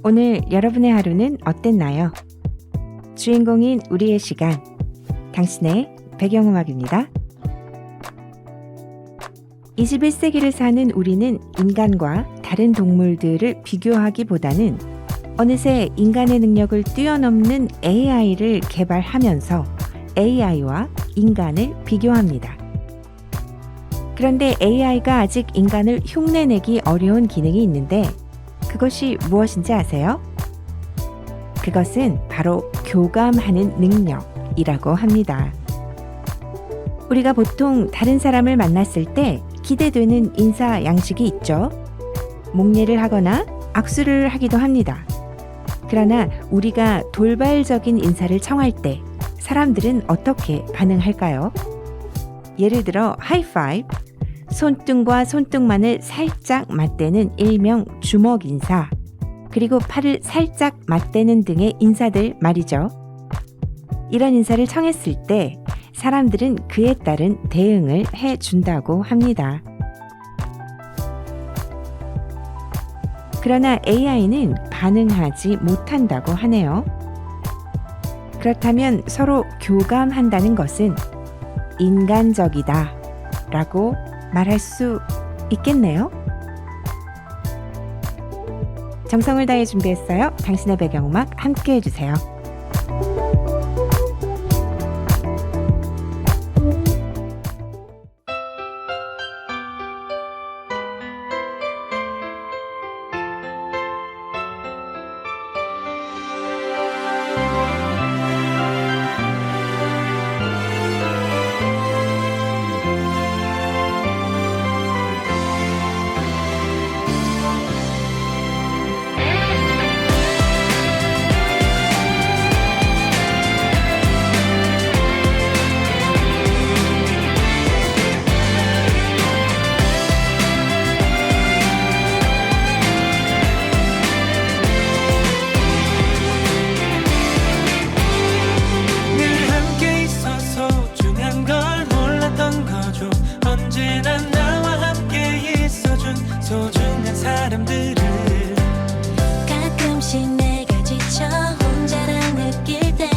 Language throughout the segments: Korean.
오늘 여러분의 하루는 어땠나요? 주인공인 우리의 시간, 당신의 배경음악입니다. 21세기를 사는 우리는 인간과 다른 동물들을 비교하기보다는 어느새 인간의 능력을 뛰어넘는 AI를 개발하면서 AI와 인간을 비교합니다. 그런데 AI가 아직 인간을 흉내내기 어려운 기능이 있는데 그것이 무엇인지 아세요? 그것은 바로 교감하는 능력이라고 합니다. 우리가 보통 다른 사람을 만났을 때 기대되는 인사 양식이 있죠. 목례를 하거나 악수를 하기도 합니다. 그러나 우리가 돌발적인 인사를 청할 때 사람들은 어떻게 반응할까요? 예를 들어 하이파이브, 손등과 손등만을 살짝 맞대는 일명 주먹 인사, 그리고 팔을 살짝 맞대는 등의 인사들 말이죠. 이런 인사를 청했을 때 사람들은 그에 따른 대응을 해준다고 합니다. 그러나 AI는 반응하지 못한다고 하네요. 그렇다면 서로 교감한다는 것은 인간적이다 라고 말할 수 있겠네요. 정성을 다해 준비했어요. 당신의 배경음악 함께 해주세요. 소중한 사람들을 가끔씩 내가 지쳐 혼자라 느낄 때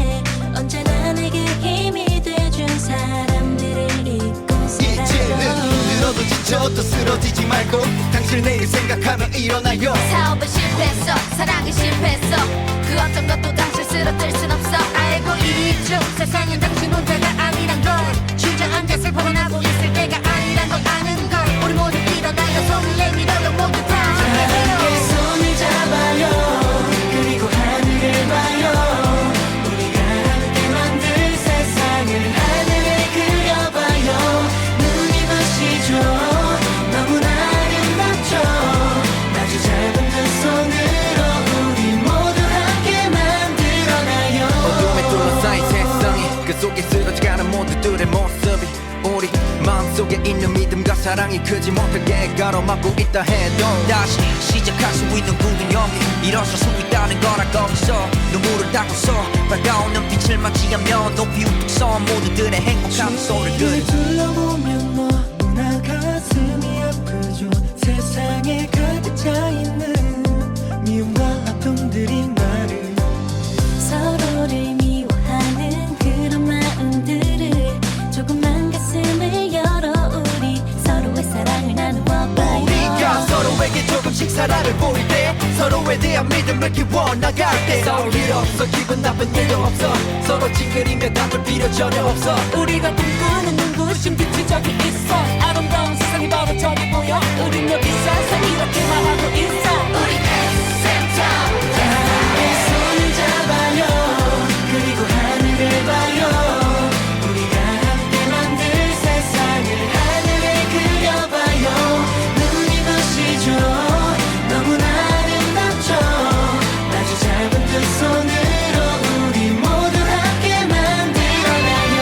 언제나 내게 힘이 돼준 사람들을 잊고 살아요. 이제는 힘들어도 지쳐도 쓰러지지 말고 당신을 내일 생각하며 일어나요. 사업은 실패했어, 사랑은 실패했어, 그 어떤 것도 당신 쓰러뜨릴 순 없어. 알고 있죠, 세상엔 당신 혼자가 아니란 걸, 주저앉아 슬퍼만 하고 있을 때가 아니란 걸 아는 걸. 우리 모두 일어나요, 손을 내밀어요, 모두 다 함께 손을 잡아요. 그리고 하늘을 봐요. 우리가 함께 만들 세상을 하늘에 그려봐요. 눈이 부시죠, 너무나 아름답죠. 아주 짧은 두 손으로 우리 모두 함께 만들어가요. 어둠에 둘러싸인 세상이 그 속에 쓰러져가는 모두들의 모습이 우리 마음속에 있는 믿음과 사랑이 크지 못하게 가로막고 있다 해도 다시 시작할 수 있는 굳은 용기, 일어설 수 있다는 거라. 거기서 눈물을 닦고서 밝아온 눈빛을 맞이하며 높이 우뚝 서 모두들의 행복한 소리를 둘러보면 너무나 가슴이 아프죠. 세상에 가득 차있는 미움과 아픔들이 나를 서로를 미워하는 그런 마음들을 조금만 가슴을 열어 우리 서로의 사랑을 나누어봐요. 우리가 서로에게 조금씩 사랑을 보일 때 서로에 대한 믿음을 키워나갈 때 싸울 일 없어, 기분 나쁜 일도 없어, 서로 찡그리며 담을 필요 전혀 없어. 우리가 꿈꾸는 눈부신 빛이 저기 있어. 아름다운 세상이 바로 저기 보여. 우린 여기서 이렇게 말하고 있어. 우리 SM타운. 내 손을 잡아요. 그리고 하늘을 봐요. 우리가 함께 만들 세상을 하늘에 그려봐요. 눈이 부시죠, 너무나 아름답죠. 아주 짧은 두 손으로 우리 모두 함께 만들어가요.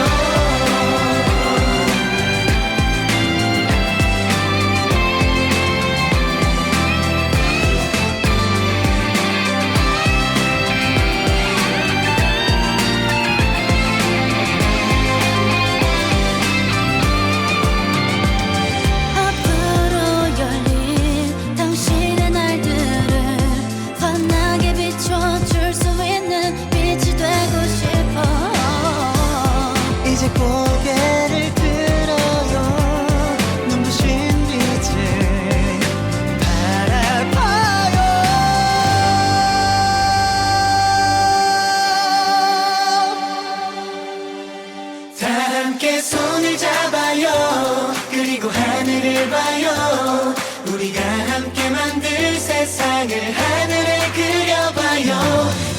세상을 하늘에 그려봐요.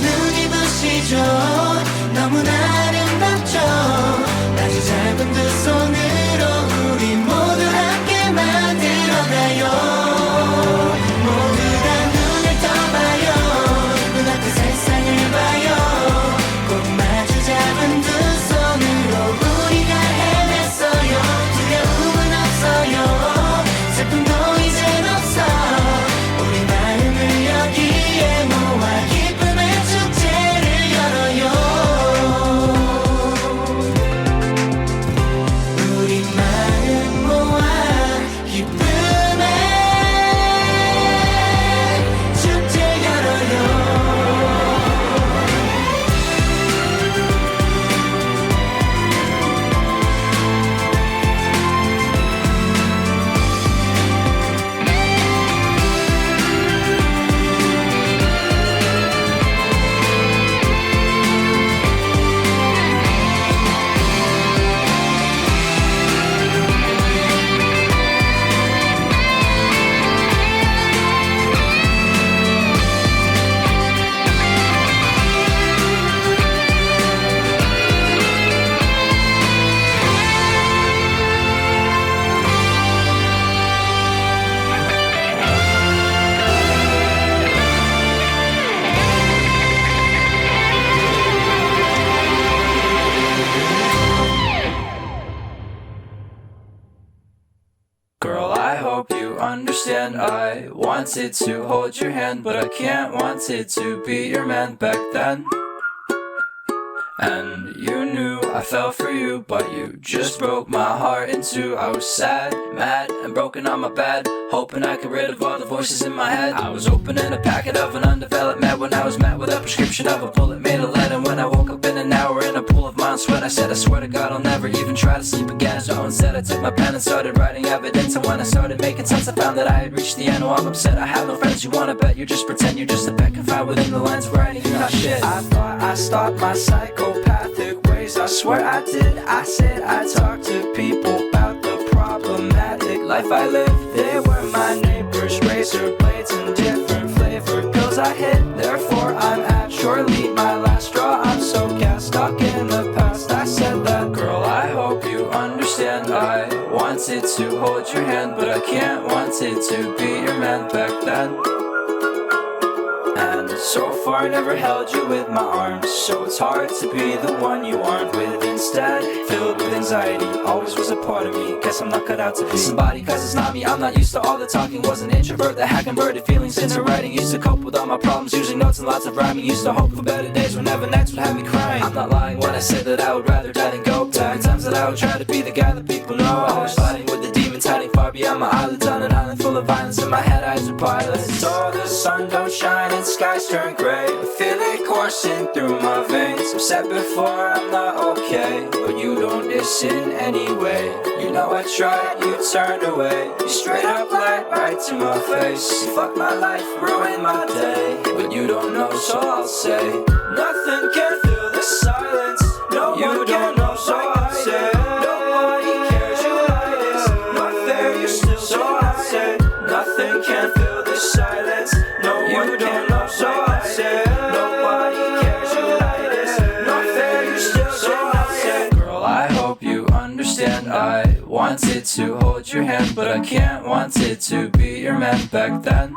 눈이 부시죠. 너무나 아름답죠. 아주 짧은 두 손으로 우리 모두 함께 만들어가요. 모두 다 눈을 떠봐요. 눈앞에 세상을 봐요. 꼭 마주 잡은 두 손으로 우리가 해냈어요. 두려움은 없어요. 슬픔도 이젠 없어. 우리 마음을 여기에 모아 기쁨의 축제를 열어요. 우리 마음 모아 기쁨의 축제 열어요. Girl, I hope you understand. I wanted to hold your hand, but I can't. Wanted to be your man back then. And you knew I fell for you, but you just broke my heart in two. I was sad, mad, and broken on my bed, hoping I could rid of all the voices in my head. I was opening a packet of an undeveloped med when I was met with a prescription of a bullet made of lead. And when I woke up in an hour in a pool of my own sweat, I said, I swear to God I'll never even try to sleep again. So instead I took my pen and started writing evidence. And when I started making sense, I found that I had reached the end. Oh, I'm upset, I have no friends. You wanna bet, you just pretend you're just a pet confined within the lines writing you not shit. I thought I stopped my psychopathic ways, I swear I did. I said I talked to people about the problematic life I live. They were my neighbors, razor blades and different flavored pills I hid. Therefore I'm at surely my last straw. I'm so gassed, stuck in the past. I said that, girl, I hope you understand. I wanted to hold your hand, but I can't. Wanted to be your man back then. And so far I never held you with my arms, so it's hard to be the one you aren't with. Instead, filled with anxiety, always was a part of me. Guess I'm not cut out to be somebody, cause it's not me. I'm not used to all the talking, was an introvert that had converted feelings into writing. Used to cope with all my problems, using notes and lots of rhyming. Used to hope for better days whenever nights would have me crying. I'm not lying when I say that I would rather die than go back. Times that I would try to be the guy that people know. I was fighting with the demons hiding far beyond my eyelids, on an island full of violence. In my head eyes are pilots. So the sun don't shine and skies turn gray. I feel it coursing through my veins. I've said before I'm not okay, but you don't listen anyway. You know I tried, you turned away. You straight up lied right to my face. You fucked my life, ruined my day, but you don't know, so I'll say nothing can fill the silence. No, you don't know, so I'll say nobody cares, you like this. Not fair, you still, so I'll say nothing can fill the silence. No, you don't know, so I'll say nobody cares, you like this. Not fair, you still, so I'll say, girl, I hope you understand. I wanted to hold your hand, but I can't. Wanted to be your man back then.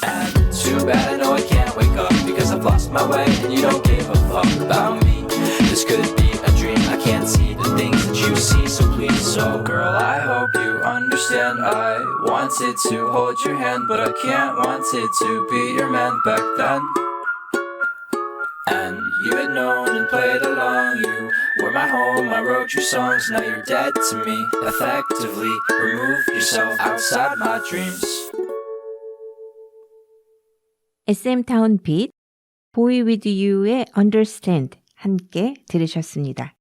And too bad I know I can't wake up, because I've lost my way and you don't give a fuck about me. This could be a dream, I can't see the things that you see, so please. So girl, I hope you understand. I wanted to hold your hand, but I can't. Wanted to be your man back then. And you had known and played along. You were my home, I wrote your songs. Now you're dead to me. Effectively remove yourself outside my dreams. SM타운 빛, Boy With You의 Understand 함께 들으셨습니다.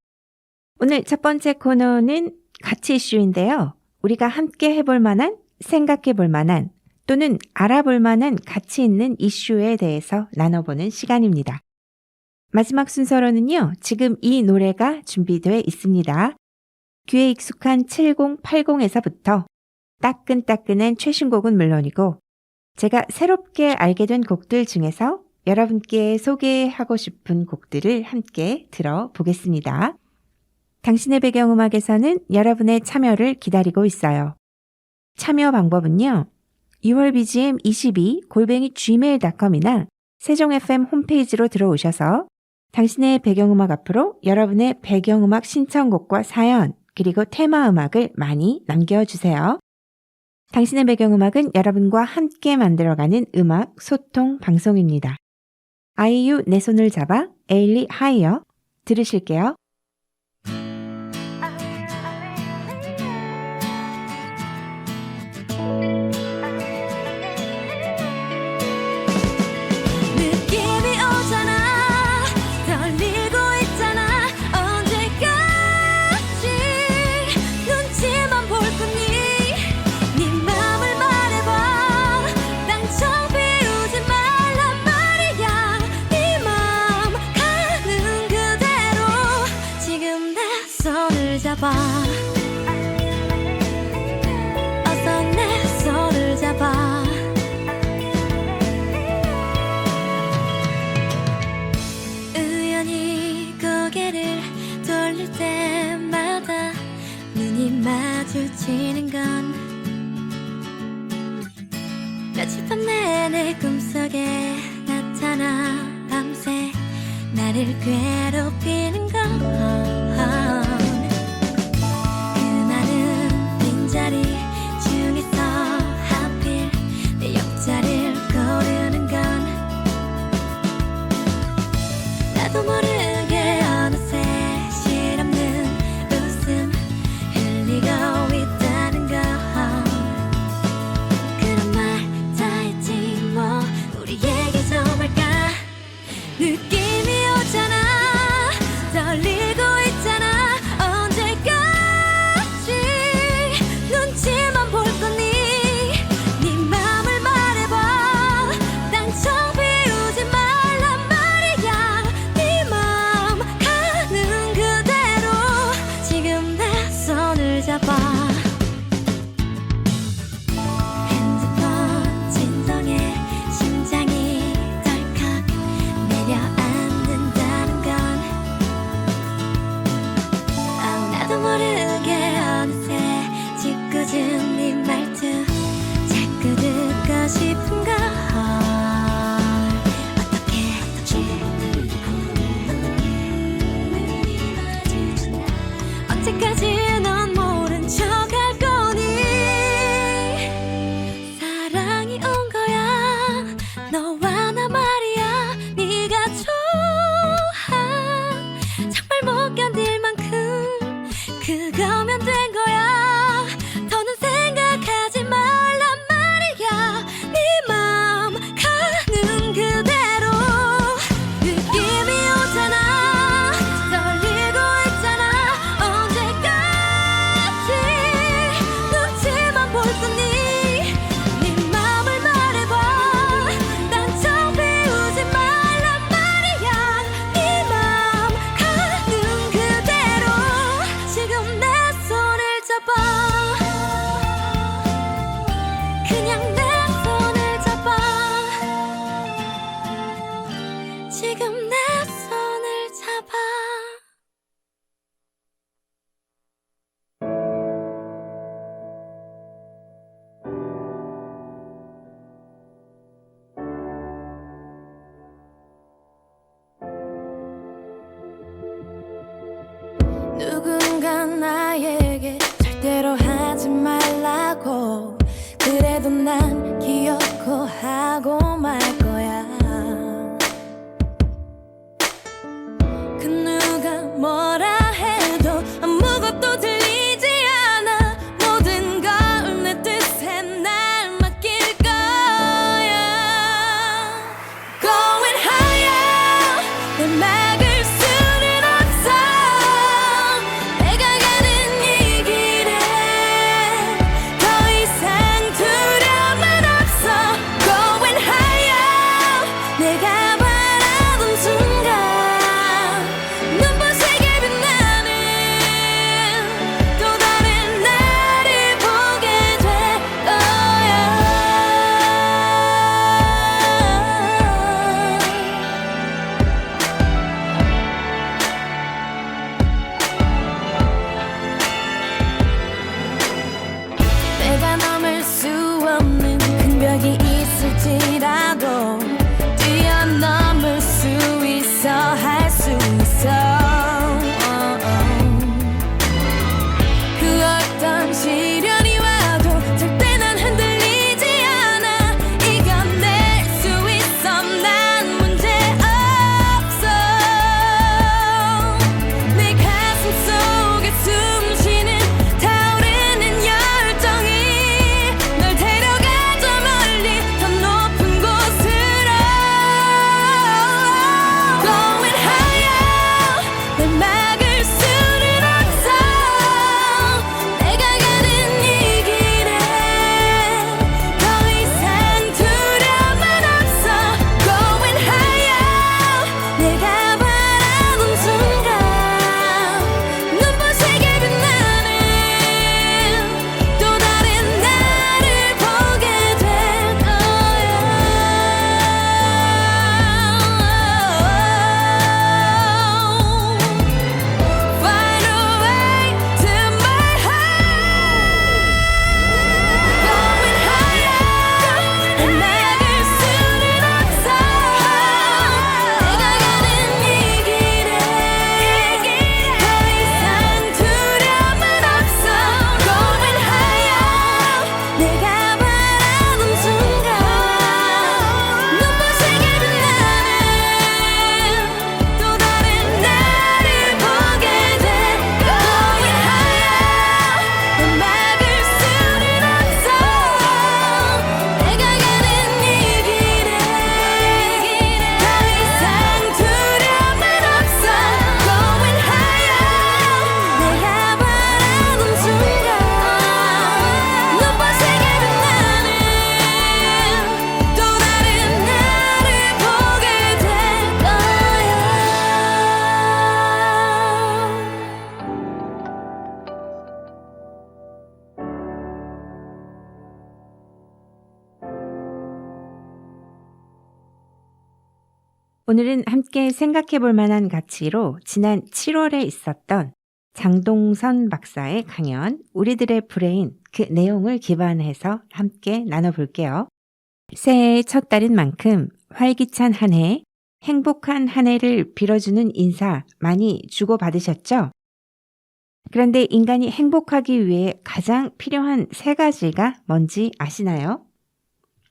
오늘 첫 번째 코너는 가치 이슈인데요. 우리가 함께 해볼 만한, 생각해 볼 만한 또는 알아볼 만한 가치 있는 이슈에 대해서 나눠보는 시간입니다. 마지막 순서로는요, 지금 이 노래가 준비되어 있습니다. 귀에 익숙한 7080에서부터 따끈따끈한 최신곡은 물론이고 제가 새롭게 알게 된 곡들 중에서 여러분께 소개하고 싶은 곡들을 함께 들어보겠습니다. 당신의 배경음악에서는 여러분의 참여를 기다리고 있어요. 참여 방법은요. 6월 BGM 22@gmail.com이나 세종FM 홈페이지로 들어오셔서 당신의 배경음악 앞으로 여러분의 배경음악 신청곡과 사연 그리고 테마음악을 많이 남겨주세요. 당신의 배경음악은 여러분과 함께 만들어가는 음악 소통 방송입니다. 아이유 내 손을 잡아 에일리 하이어 들으실게요. 느낌이 오잖아 떨리고 있잖아 언제까지 눈치만 볼 거니 네 맘을 말해봐 당장 비우지 말란 말이야 네 맘 가는 그대로 지금 내 손을 잡아 어서 내 손을 잡아 우연히 고개를 돌릴 때마다 눈이 마주치는 건 며칠 밤 내내 꿈속에 나타나 밤새 나를 괴롭히는 건 그 많은 빈자리 중에서 하필 내 옆자리를 고르는 건 나도 모르게 어느새 실없는 웃음 흘리고 있다는 건 그런 말 다 했지 뭐 우리 얘기 좀 할까 느낌이 오잖아 떨리고 있잖아 언제까지 눈치만 볼 거니 네 맘을 말해봐 당장 비우지 말란 말이야 네 맘 가는 그대로 지금 내 손을 잡아 핸드폰 진동에 심장이 덜컥 내려앉는다는 건 나도 모르게 어느새 짓궂은 네 말투 자꾸 듣고 싶은 걸 언제까지 넌 모른 척 할 거니 사랑이 온 거야 너와 나 말이야 네가 좋아 정말 못 견딜 만큼 그거면 된 거야 더는 생각하지 말란 말이야 네 맘 가는 그대로 느낌이 오잖아 떨리고 있잖아 언제까지 눈치만 볼 거니 네 맘을 말해봐 당장 비우지 말란 말이야 네 맘 가는 그대로 지금 내 손을 잡아 그냥 내 손을 잡아 지금 내 손을 잡아 누군가 나에게 절대로 하지 말라고 그래도 난 기억하고 말 거야 그 누가 뭐라 해도 아무것도 들리지 않아 모든 걸 내 뜻에 날 맡길 거야 Going higher 날 막을 수는 없어 넘을 수 없는 큰 벽이 있을지라도 뛰어넘을 수 있어 할 수 있어 그 어떤 시련이 와도 절대 난 흔들리지 않아 이겨낼 수 있어 난 문제 없어 내 가슴 속에 숨쉬는 타오르는 열정이 널 데려가 저 멀리 더 높은 곳으로 Going higher 날 막을 수는 없어 내가 가는 이 길에 더 이상 두려움은 없어 Going higher 내가 바라본 순간 눈부시게 빛나는 또 다른 나를 보게 될 거야 Find a way to my heart Going higher 날 막을 수는 없어 내가 가는 이 길에 더 이상 두려움은 없어 Going higher 내가 바라본 순간 눈부시게 빛나는 또 다른 나를 보게 돼 Going higher 날 막을 수는 없어 내가 가는 이 길에 더 이상 두려움은 없어 Going higher 내가 바라본 순간 눈부시게 빛나는 또 다른 나를 보게 될 거야 오늘은 함께 생각해 볼 만한 가치로 지난 7월에 있었던 장동선 박사의 강연 우리들의 브레인 그 내용을 기반해서 함께 나눠볼게요. 새해의 첫 달인 만큼 활기찬 한 해, 행복한 한 해를 빌어주는 인사 많이 주고받으셨죠? 그런데 인간이 행복하기 위해 가장 필요한 세 가지가 뭔지 아시나요?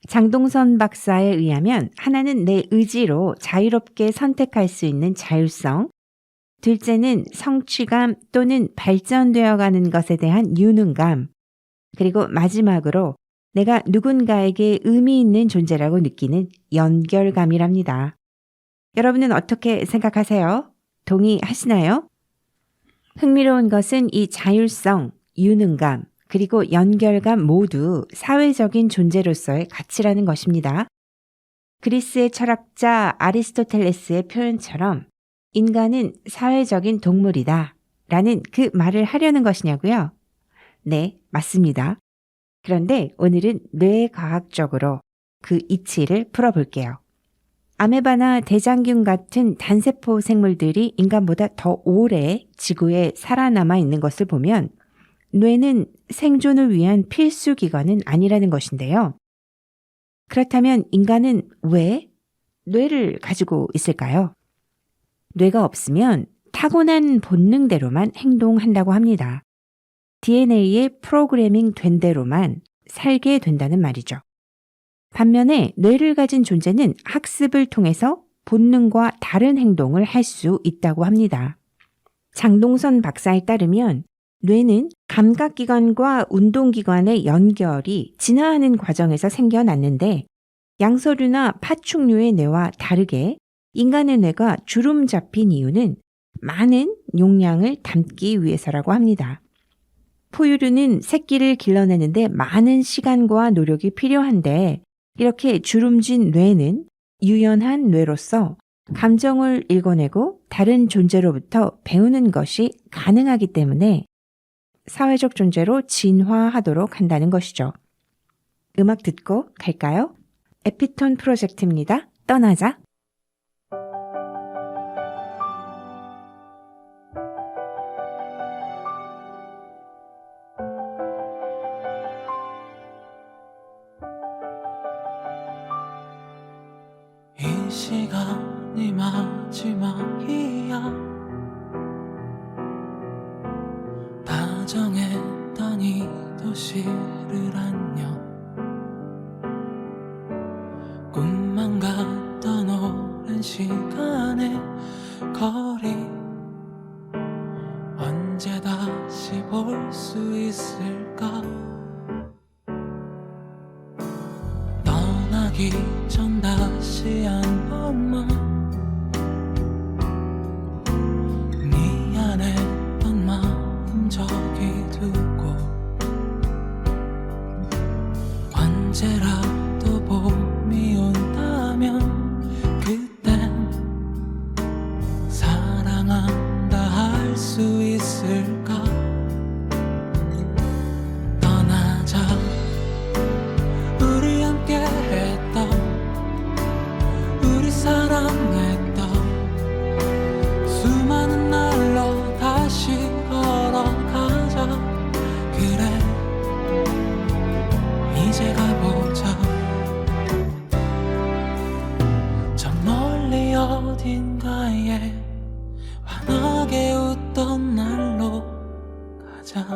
장동선 박사에 의하면 하나는 내 의지로 자유롭게 선택할 수 있는 자율성, 둘째는 성취감 또는 발전되어 가는 것에 대한 유능감, 그리고 마지막으로 내가 누군가에게 의미 있는 존재라고 느끼는 연결감이랍니다. 여러분은 어떻게 생각하세요? 동의하시나요? 흥미로운 것은 이 자율성, 유능감, 그리고 연결감 모두 사회적인 존재로서의 가치라는 것입니다. 그리스의 철학자 아리스토텔레스의 표현처럼 인간은 사회적인 동물이다 라는 그 말을 하려는 것이냐고요? 네, 맞습니다. 그런데 오늘은 뇌과학적으로 그 이치를 풀어볼게요. 아메바나 대장균 같은 단세포 생물들이 인간보다 더 오래 지구에 살아남아 있는 것을 보면 뇌는 생존을 위한 필수 기관은 아니라는 것인데요. 그렇다면 인간은 왜 뇌를 가지고 있을까요? 뇌가 없으면 타고난 본능대로만 행동한다고 합니다. DNA에 프로그래밍 된 대로만 살게 된다는 말이죠. 반면에 뇌를 가진 존재는 학습을 통해서 본능과 다른 행동을 할 수 있다고 합니다. 장동선 박사에 따르면 뇌는 감각기관과 운동기관의 연결이 진화하는 과정에서 생겨났는데 양서류나 파충류의 뇌와 다르게 인간의 뇌가 주름 잡힌 이유는 많은 용량을 담기 위해서라고 합니다. 포유류는 새끼를 길러내는데 많은 시간과 노력이 필요한데 이렇게 주름진 뇌는 유연한 뇌로서 감정을 읽어내고 다른 존재로부터 배우는 것이 가능하기 때문에 사회적 존재로 진화하도록 한다는 것이죠. 음악 듣고 갈까요? 에피톤 프로젝트입니다. 떠나자. 시간이 마지막이야. 다정했던 이 도시를 안녕. 꿈만 같던 오랜 시간의 거리 언제 다시 볼 수 있을까? 떠나기 전 다시 한 번만 미안했던 마음 저기 두고 언제라도 봄이 온다면 그땐 사랑한다 할 수 있을까? 떠나자 우리 함께 했던 우리 사랑했던 수많은 날로 다시 걸어가자. 그래 이제 가보자. 저 멀리 어딘가에 환하게 웃던 날로 가자.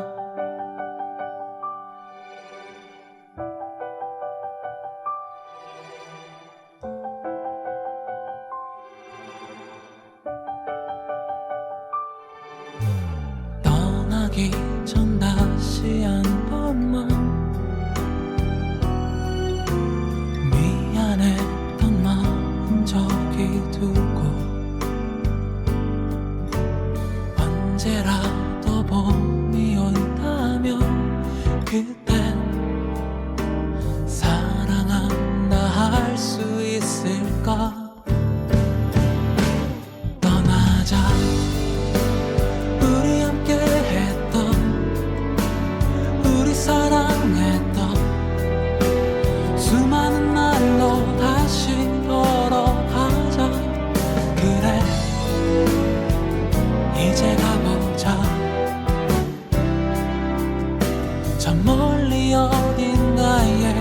떠나기 전 다시 한 번만 미안했던 마음 저기 두고 언제라도 봄이 온다면 그땐 사랑한다 할 수 있을까? 떠나자 우리 함께 했던 우리 사랑했던 수많은 날로 다시 걸어가자. 그래 이제 가보자. 저 멀리 어딘가에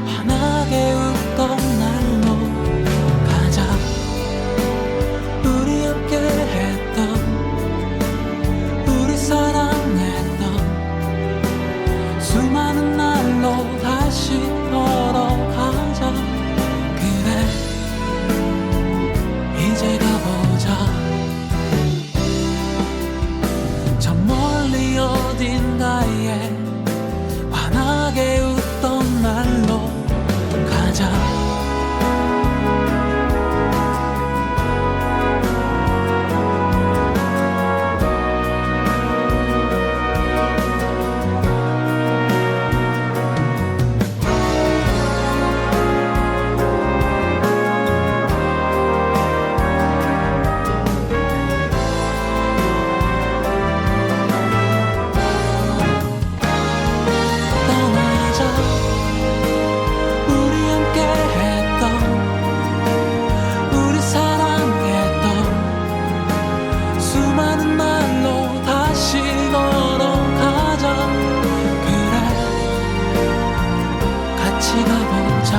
환하게 웃던 날로 가자. 우리 함께 했던 우리 사랑했던 수많은 날로 다시 걸어가자. 그래 이제 가보자. 저 멀리 어딘가에 환하게 웃던 날로 가자. 떠나자 우리 함께 했던 우리 사랑했던 수많은 날로 다시 걸어가자. 그래 같이 가보자.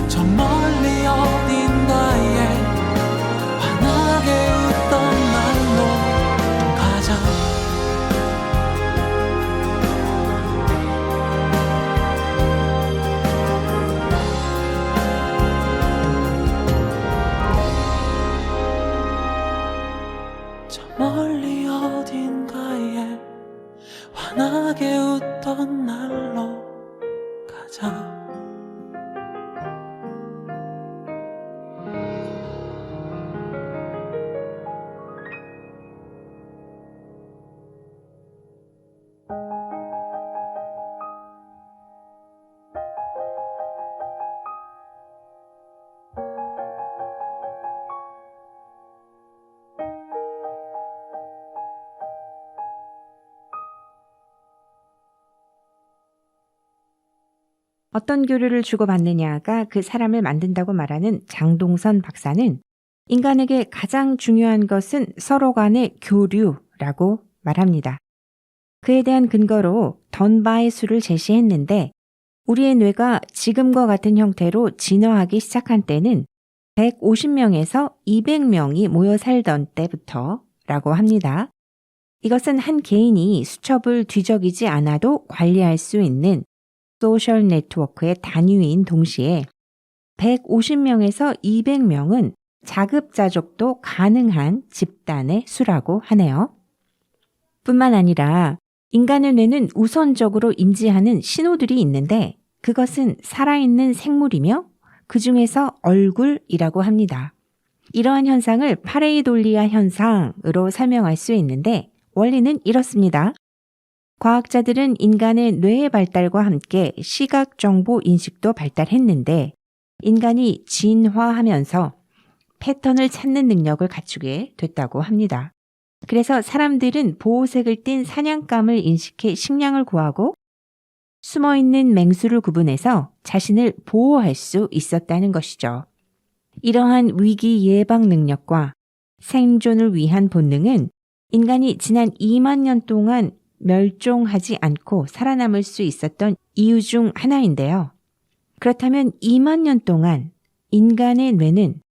저 멀리 어딘가에 환하게 웃던 날로 가자. 저 멀리 어딘가에 환하게 웃던 날로 가자. 어떤 교류를 주고받느냐가 그 사람을 만든다고 말하는 장동선 박사는 인간에게 가장 중요한 것은 서로 간의 교류라고 말합니다. 그에 대한 근거로 던바의 수를 제시했는데 우리의 뇌가 지금과 같은 형태로 진화하기 시작한 때는 150명에서 200명이 모여 살던 때부터라고 합니다. 이것은 한 개인이 수첩을 뒤적이지 않아도 관리할 수 있는 소셜 네트워크의 단위인 동시에 150명에서 200명은 자급자족도 가능한 집단의 수라고 하네요. 뿐만 아니라 인간의 뇌는 우선적으로 인지하는 신호들이 있는데 그것은 살아있는 생물이며 그 중에서 얼굴이라고 합니다. 이러한 현상을 파레이돌리아 현상으로 설명할 수 있는데 원리는 이렇습니다. 과학자들은 인간의 뇌의 발달과 함께 시각 정보 인식도 발달했는데 인간이 진화하면서 패턴을 찾는 능력을 갖추게 됐다고 합니다. 그래서 사람들은 보호색을 띤 사냥감을 인식해 식량을 구하고 숨어있는 맹수를 구분해서 자신을 보호할 수 있었다는 것이죠. 이러한 위기 예방 능력과 생존을 위한 본능은 인간이 지난 2만 년 동안 멸종하지 않고 살아남을 수 있었던 이유 중 하나인데요. 그렇다면 2만 년 동안 인간의 뇌는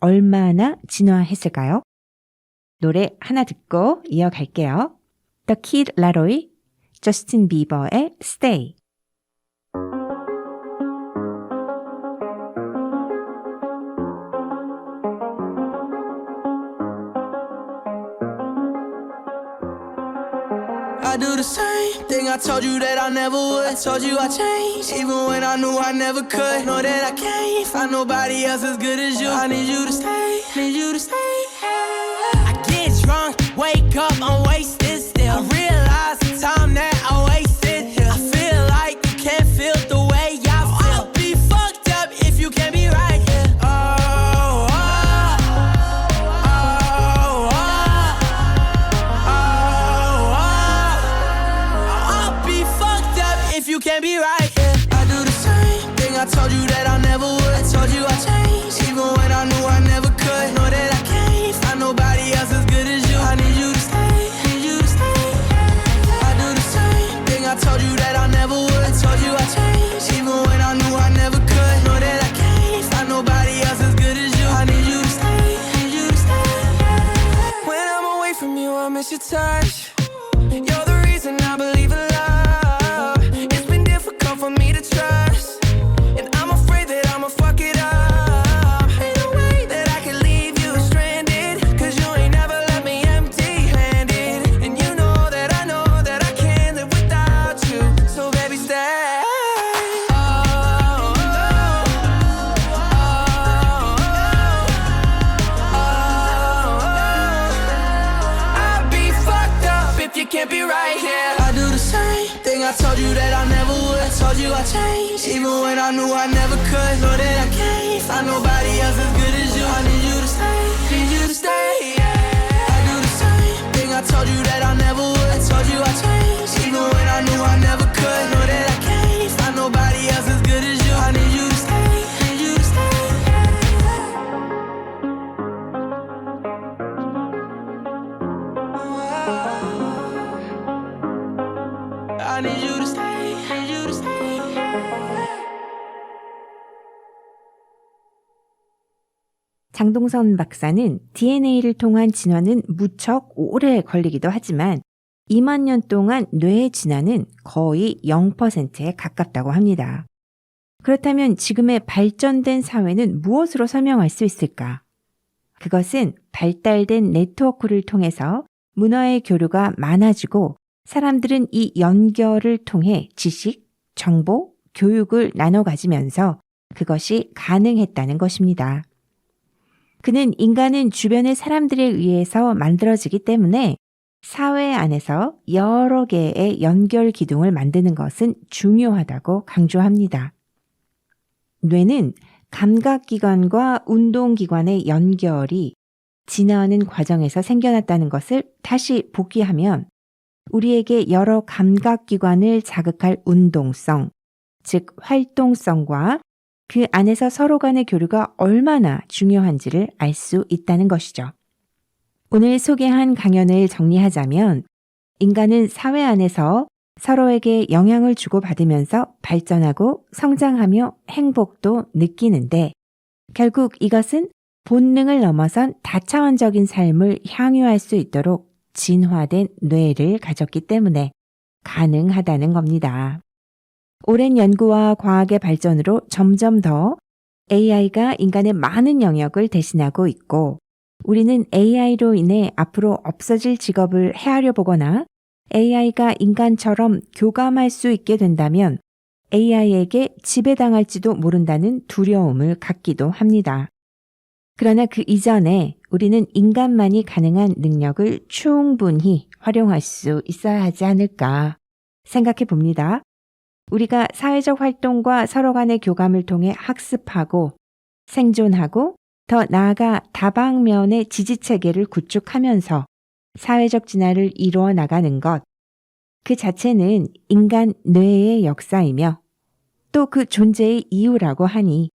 얼마나 진화했을까요? 노래 하나 듣고 이어갈게요. The Kid Laroi, 저스틴 비버의 Stay. I do the same thing I told you that I never would. I told you I changed, even when I knew I never could. Know that I can't find nobody else as good as you. I need you to stay, need you to stay. I get drunk, wake up, I'm wasted still. I realize the time that I wasted here. I feel like you can't feel the way I feel. I'll be fucked up if you can't be right here. Oh, oh, oh, oh, oh, oh. I'll be fucked up if you can't be right here. I do the same thing I told you that I never would. I told you I changed, even when I knew I never could. Know that I can't find nobody else as good as you. I need you to stay, need you to stay. I do the same thing I told you that I never would. I told you I changed, even when I knew I never could. Know that I can't find nobody else as good as you. I need you to stay, need you to stay. When I'm away from you, I miss your touch. You're the reason I believe in love. It's been difficult for me to trust, and I'm afraid that I'ma fuck it up. Ain't no way that I can leave you stranded, 'cause you ain't never left me empty-handed. And you know that I can't live without you. So baby, stay. Oh, oh, oh, oh. I'd be fucked up if you can't be right here. I do the same thing I told you that I never would. I told you I changed, even when I knew I never could. Know that I can't find nobody else as good as you. I need you to stay, need you to stay. I do the same thing I told you that I never would. I told you I changed, even when I knew I never could. Know that I can't find nobody else as good as you. I need you to stay, need you to stay. I need you to stay, need you to stay. 장동선 박사는 DNA를 통한 진화는 무척 오래 걸리기도 하지만 2만 년 동안 뇌의 진화는 거의 0%에 가깝다고 합니다. 그렇다면 지금의 발전된 사회는 무엇으로 설명할 수 있을까? 그것은 발달된 네트워크를 통해서 문화의 교류가 많아지고 사람들은 이 연결을 통해 지식, 정보, 교육을 나눠 가지면서 그것이 가능했다는 것입니다. 그는 인간은 주변의 사람들에 의해서 만들어지기 때문에 사회 안에서 여러 개의 연결 기둥을 만드는 것은 중요하다고 강조합니다. 뇌는 감각기관과 운동기관의 연결이 진화하는 과정에서 생겨났다는 것을 다시 복귀하면 우리에게 여러 감각기관을 자극할 운동성, 즉 활동성과 그 안에서 서로 간의 교류가 얼마나 중요한지를 알 수 있다는 것이죠. 오늘 소개한 강연을 정리하자면 인간은 사회 안에서 서로에게 영향을 주고받으면서 발전하고 성장하며 행복도 느끼는데 결국 이것은 본능을 넘어선 다차원적인 삶을 향유할 수 있도록 진화된 뇌를 가졌기 때문에 가능하다는 겁니다. 오랜 연구와 과학의 발전으로 점점 더 AI가 인간의 많은 영역을 대신하고 있고 우리는 AI로 인해 앞으로 없어질 직업을 헤아려 보거나 AI가 인간처럼 교감할 수 있게 된다면 AI에게 지배당할지도 모른다는 두려움을 갖기도 합니다. 그러나 그 이전에 우리는 인간만이 가능한 능력을 충분히 활용할 수 있어야 하지 않을까 생각해 봅니다. 우리가 사회적 활동과 서로 간의 교감을 통해 학습하고 생존하고 더 나아가 다방면의 지지체계를 구축하면서 사회적 진화를 이루어 나가는 것, 그 자체는 인간 뇌의 역사이며 또 그 존재의 이유라고 하니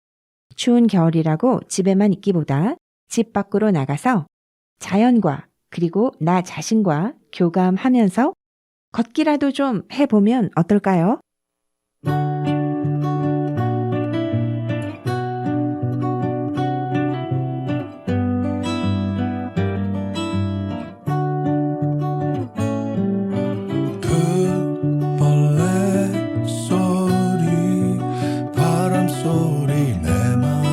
추운 겨울이라고 집에만 있기보다 집 밖으로 나가서 자연과 그리고 나 자신과 교감하면서 걷기라도 좀 해보면 어떨까요? 벌레 소리 바람 소리 내 마음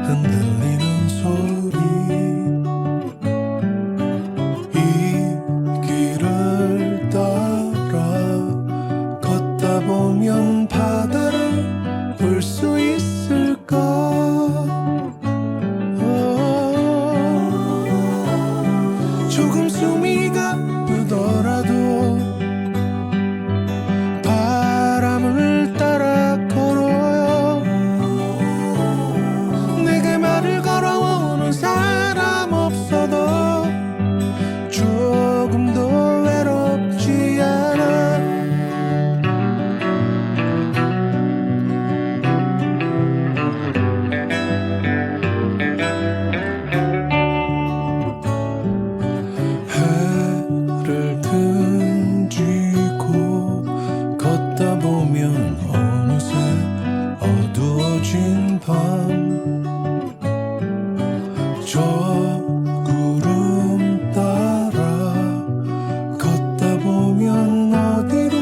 흔들리는 소리 이 길을 따라 걷다 보면 바다를 볼 수 있을까 조금 숨이 가쁘더라도 바람을 따라 걸어요 내게 말을 걸어오는 사람 없어도 조금도 외롭지 않아 해를 등지고 걷다 보면 어느새 어두워진 밤 저 구름 따라 걷다 보면 어디로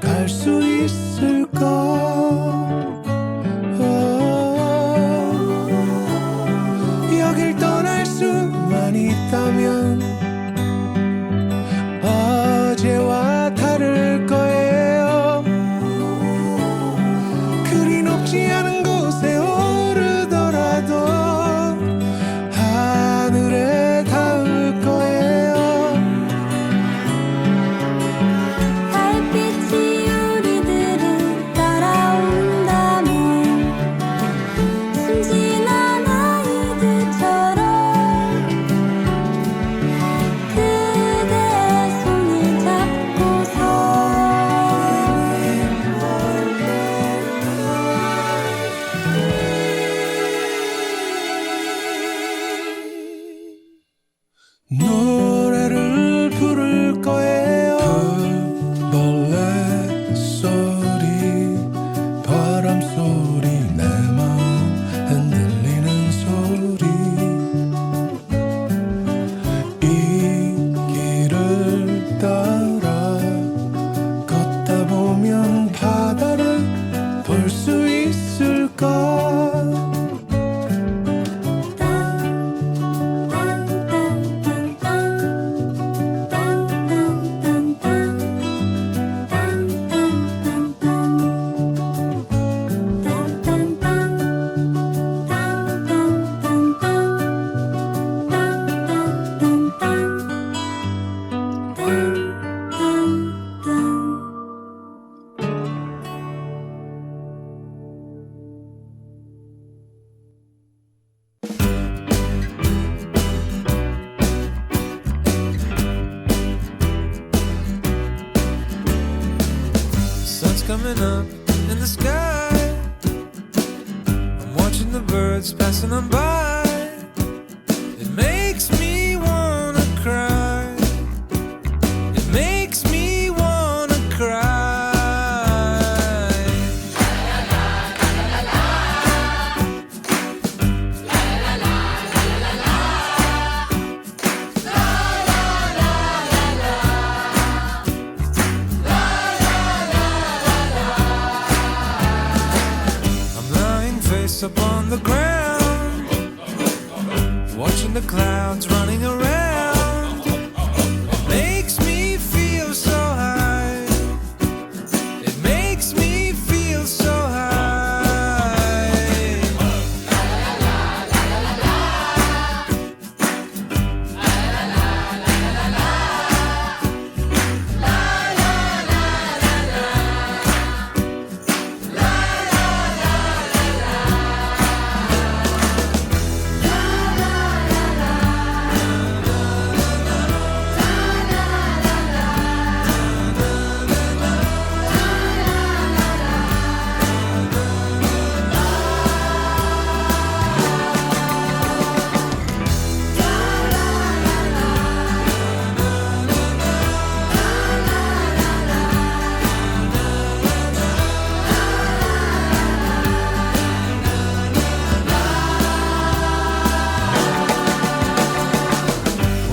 갈 수 있을까 여길 떠날 수만 있다면 어제와 다를 거예요 그리 높지 않은 곳에 오르더라도 하늘에 닿을 거예요 달빛이 우리들을 따라온다면 순진한 아이들처럼 그대의 손을 잡고서 노래를 부를 거예요 벌레 소리 바람 소리 내 마음 흔들리는 소리 이 길을 따라 걷다 보면 바다를 볼 수 있을까 Sun's coming up in the sky. I'm watching the birds passing on by. It makes me wanna cry. It makes me wanna cry. face up on the ground, watching the clouds running around. It makes me feel so high. It makes me feel so high.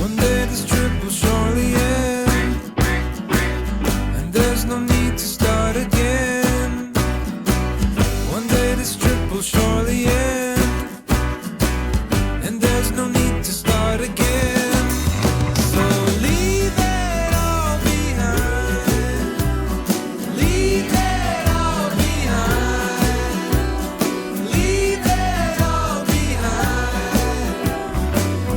One day this trip will surely end, and there's no need to start again. One day this trip will surely end, and there's no need to start again. So leave it all behind. Leave it all behind. Leave it all behind.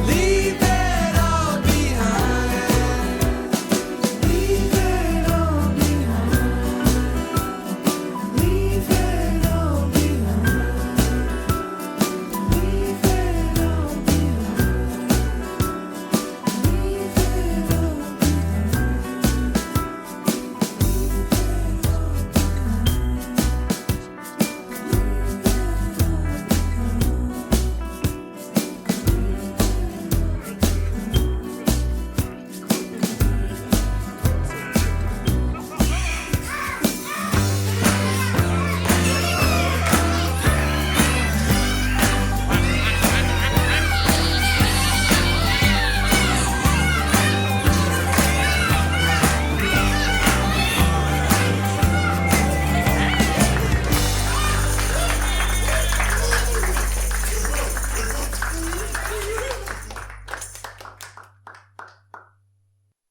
Leave it all behind. Leave it all behind. Leave it all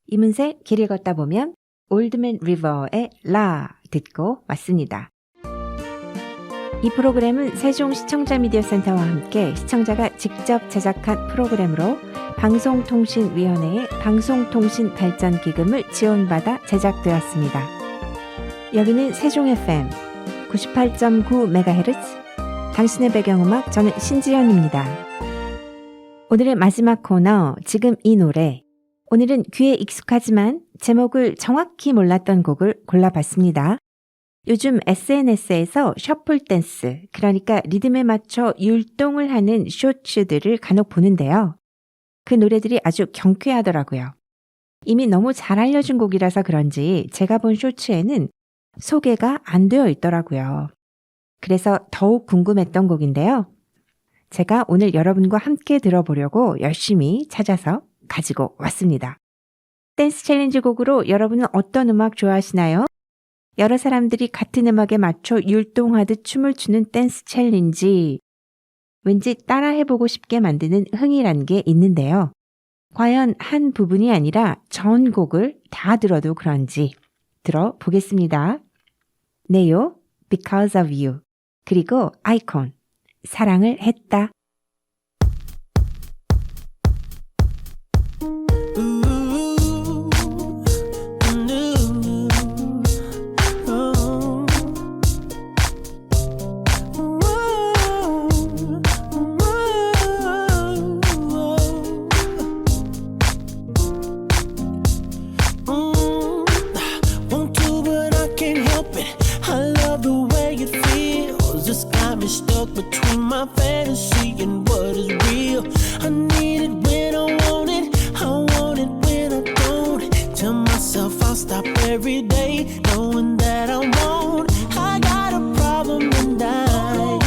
이문세 길을 걷다 보면 올드맨 리버의 라 듣고 왔습니다. 이 프로그램은 세종 시청자 미디어 센터와 함께 시청자가 직접 제작한 프로그램으로 방송통신위원회의 방송통신발전기금을 지원받아 제작되었습니다. 여기는 세종 FM 98.9MHz 당신의 배경음악, 저는 신지연입니다. 오늘의 마지막 코너 지금 이 노래, 오늘은 귀에 익숙하지만 제목을 정확히 몰랐던 곡을 골라봤습니다. 요즘 SNS에서 셔플 댄스, 그러니까 리듬에 맞춰 율동을 하는 쇼츠들을 간혹 보는데요. 그 노래들이 아주 경쾌하더라고요. 이미 너무 잘 알려진 곡이라서 그런지 제가 본 쇼츠에는 소개가 안 되어 있더라고요. 그래서 더욱 궁금했던 곡인데요. 제가 오늘 여러분과 함께 들어보려고 열심히 찾아서 가지고 왔습니다. 댄스 챌린지 곡으로 여러분은 어떤 음악 좋아하시나요? 여러 사람들이 같은 음악에 맞춰 율동하듯 춤을 추는 댄스 챌린지. 왠지 따라해보고 싶게 만드는 흥이란 게 있는데요. 과연 한 부분이 아니라 전 곡을 다 들어도 그런지 들어보겠습니다. 네요, Because of You, 그리고 아이콘, 사랑을 했다. Stuck between my fantasy and what is real. I need it when I want it when I don't. Tell myself I'll stop every day, knowing that I won't. I got a problem and I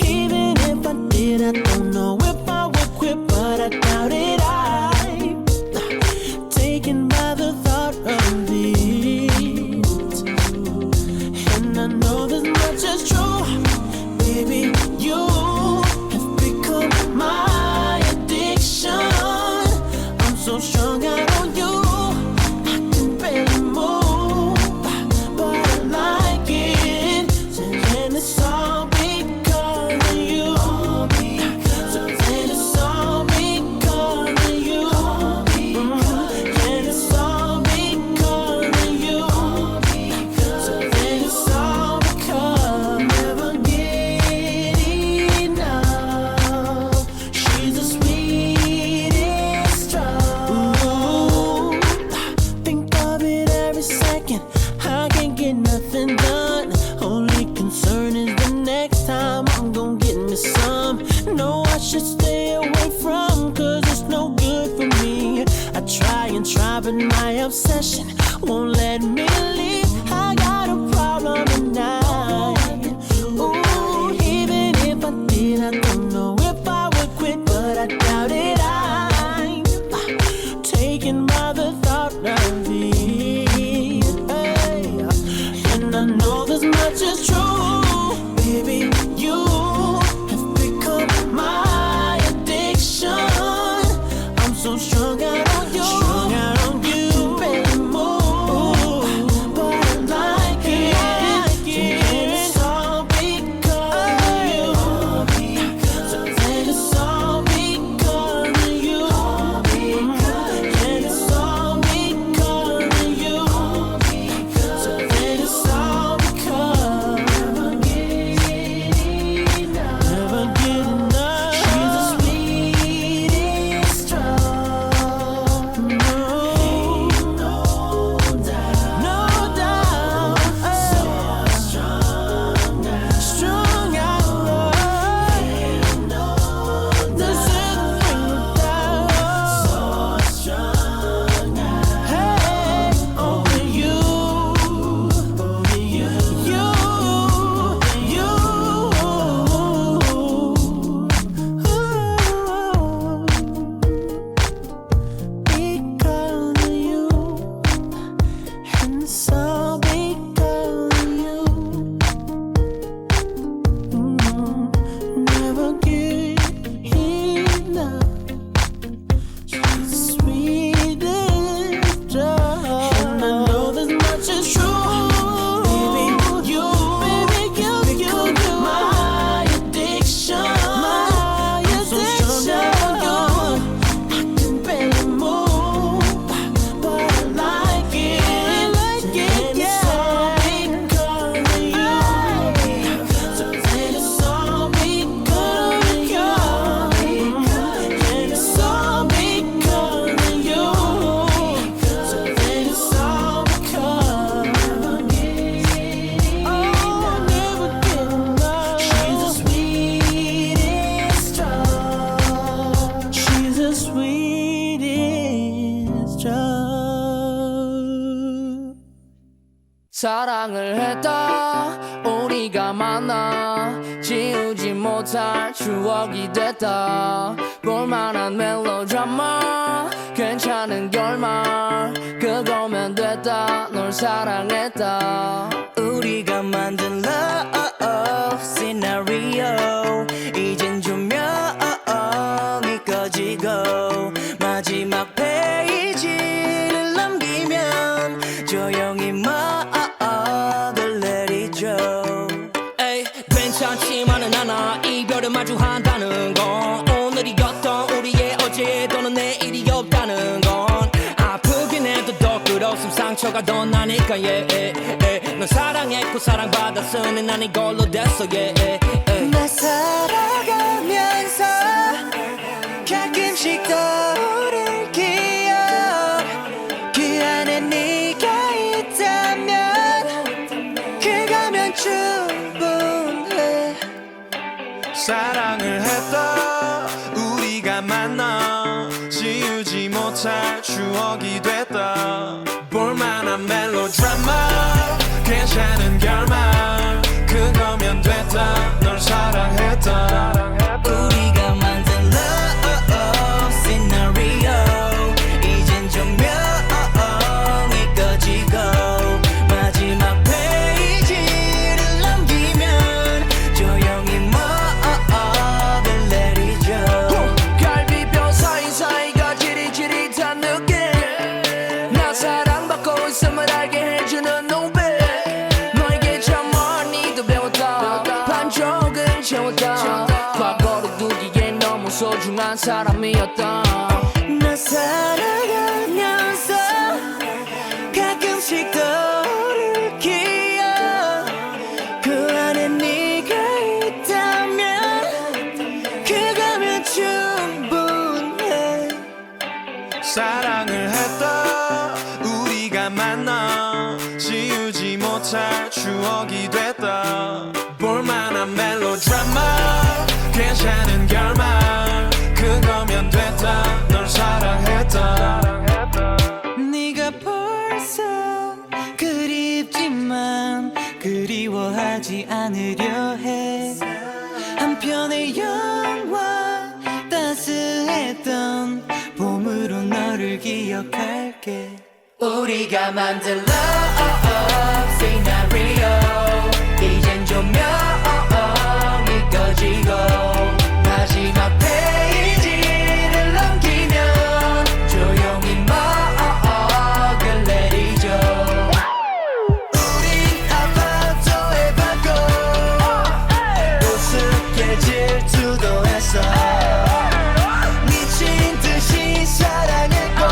even if I did, I don't know if I would quit, but I doubt it. I'm taken by the thought of it, and I know this much is true. 사랑을 했다 우리가 만나 지우지 못할 추억이 됐다 볼만한 멜로드라마 괜찮은 결말 그거면 됐다 널 사랑했다 우리가 만든 love scenario 이젠 조명이 꺼지고 마지막 페이지를 넘기면 조용히 먹을 내리죠 에이 괜찮지만은 않아 이별을 마주한다는 건 오늘이었던 우리의 어제 또는 내일이 없다는 건 아프긴 해도 더 끌었음 상처가 더 나니까 널 사랑했고 사랑받았으니 난 이걸로 됐어 나 살아가면서 가끔씩 떠오를 기억 그 안에 네가 있다면 그거면 충분해 사랑을 했다 우리가 만나 지우지 못할 추억이 됐다 볼만한 멜로드라마 괜찮은 결말 그거면 됐다 널 사랑했다 우리가 만든 love scenario 이젠 조명이 꺼지고 마지막 페이지를 넘기면 조용히 먹을 내리죠 갈비뼈 사이사이가 지릿지릿한 느낌 나 사랑받고 있음을 알게 해주는 눈빛 너에게 참 많이도 배웠다 반쪽은 채웠다 과거를 두기에 너무 소중한 사람이었다 나 살아가면서 가끔씩 떠오를 기억 그 안에 네가 있다면 그거면 충분해 사랑을 했다 우리가 만나 지우지 못할 추억이 됐다 볼만한 멜로드라마 괜찮은 결말 그거면 됐다 널 사랑했다 네가 벌써 그립지만 그리워하지 않으려 해 한편의 영화 따스했던 봄으로 너를 기억할게 우리가 만든 love scenario 이젠 조명이 꺼지고 마지막 페이지를 넘기면 조용히 먹을 내리죠 우린 아파트에 받고 우습게 질투도 했어 미친 듯이 사랑했고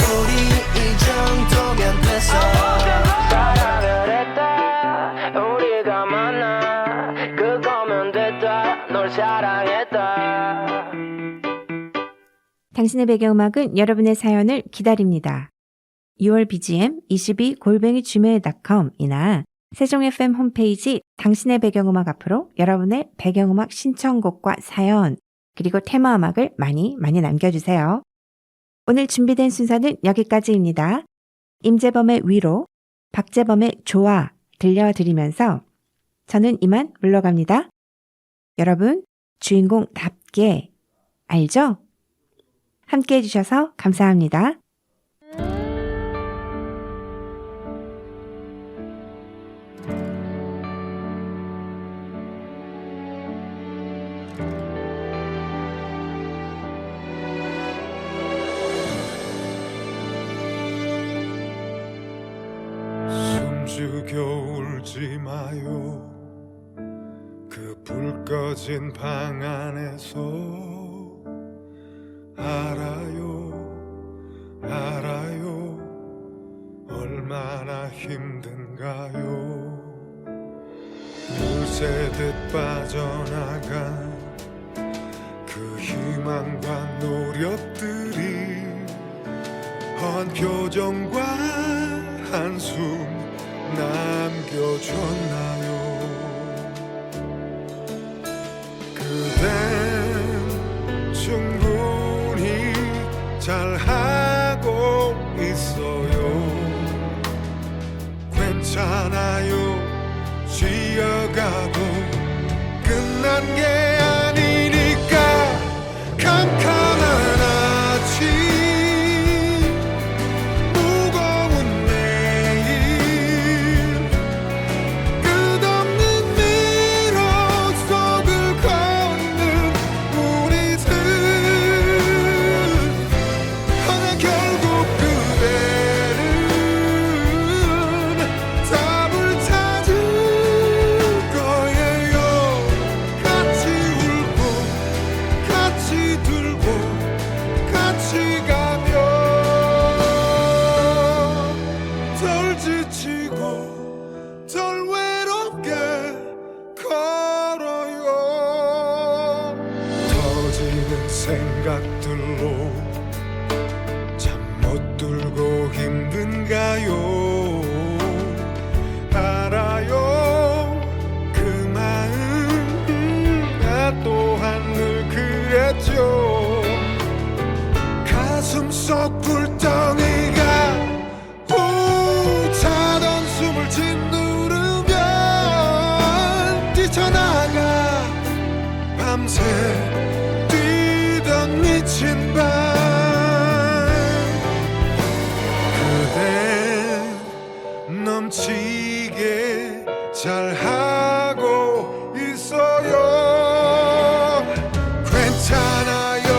우리 이 정도면 됐어 사랑을 했다 우리가 만나 그거면 됐다 널 사랑했다 당신의 배경음악은 여러분의 사연을 기다립니다. 6월 BGM 22@gmail.com이나 세종FM 홈페이지 당신의 배경음악 앞으로 여러분의 배경음악 신청곡과 사연 그리고 테마음악을 많이 남겨주세요. 오늘 준비된 순서는 여기까지입니다. 임재범의 위로, 박재범의 좋아 들려드리면서 저는 이만 물러갑니다. 여러분, 주인공답게 알죠? 함께 해주셔서 감사합니다. 숨죽여 울지 마요 그 불 꺼진 방 안에서 알아요 얼마나 힘든가요 물새듯 빠져나간 그 희망과 노력들이 헛 표정과 한숨 남겨줬나요 그댄 충분히 잘하고 있어요 괜찮아요 쉬어가도 끝난 게 아니니까 캄캄한 아침 무거운 내일 끝없는 미로 속을 걷는 우리들 하나 결국 그대는 답을 찾을 거예요 같이 울고 같이 들고 같이 가면 덜 지치고 덜 외롭게 걸어요 터지는 생각들로 잠 못 들고 힘든가요 알아요 그 마음 나 또한 늘 그랬죠 가슴 속 불덩이가 차던 숨을 짓누르면 뛰쳐나가 밤새 뛰던 미친 밤 그대 넘치게 잘하고 있어요 괜찮아요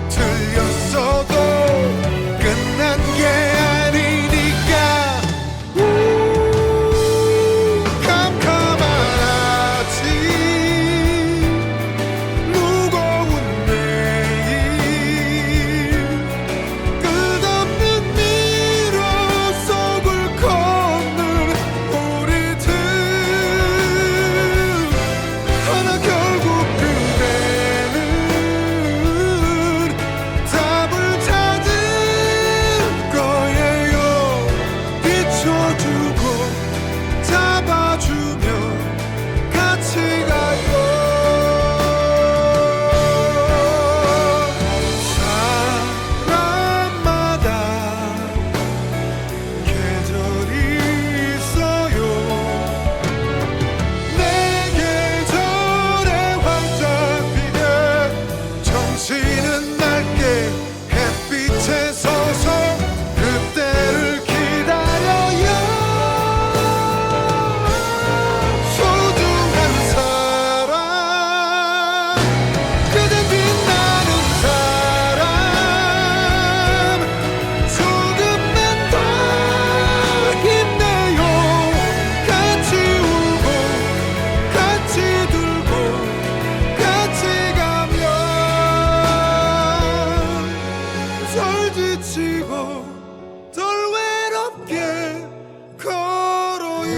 틀렸어도 끝난 게 아니니까 캄캄한 아침 무거운 내일 끝없는 미로 속을 걷는 우리들 하나 결국 그대는 답을 찾을 거예요 비춰주고 잡아주며 같이 가요 사람마다 계절이 있어요 내 계절에 활짝 피게 정신은 맑게 햇빛에 서서 그때를 기다려요 소중한 사람 그대 빛나는 사람 조금만 더 힘내요 같이 울고 같이 들고 같이 가면 덜 지치고 덜 외롭게 걸어요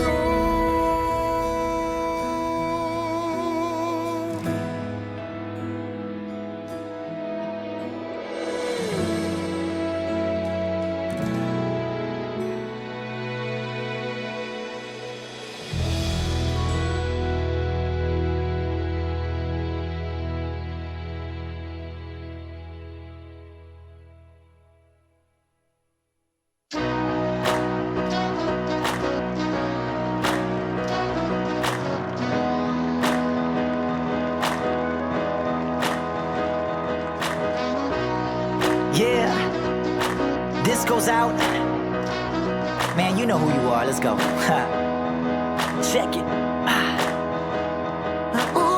Yeah, this goes out. Man, you know who you are. Let's go. Check it. 오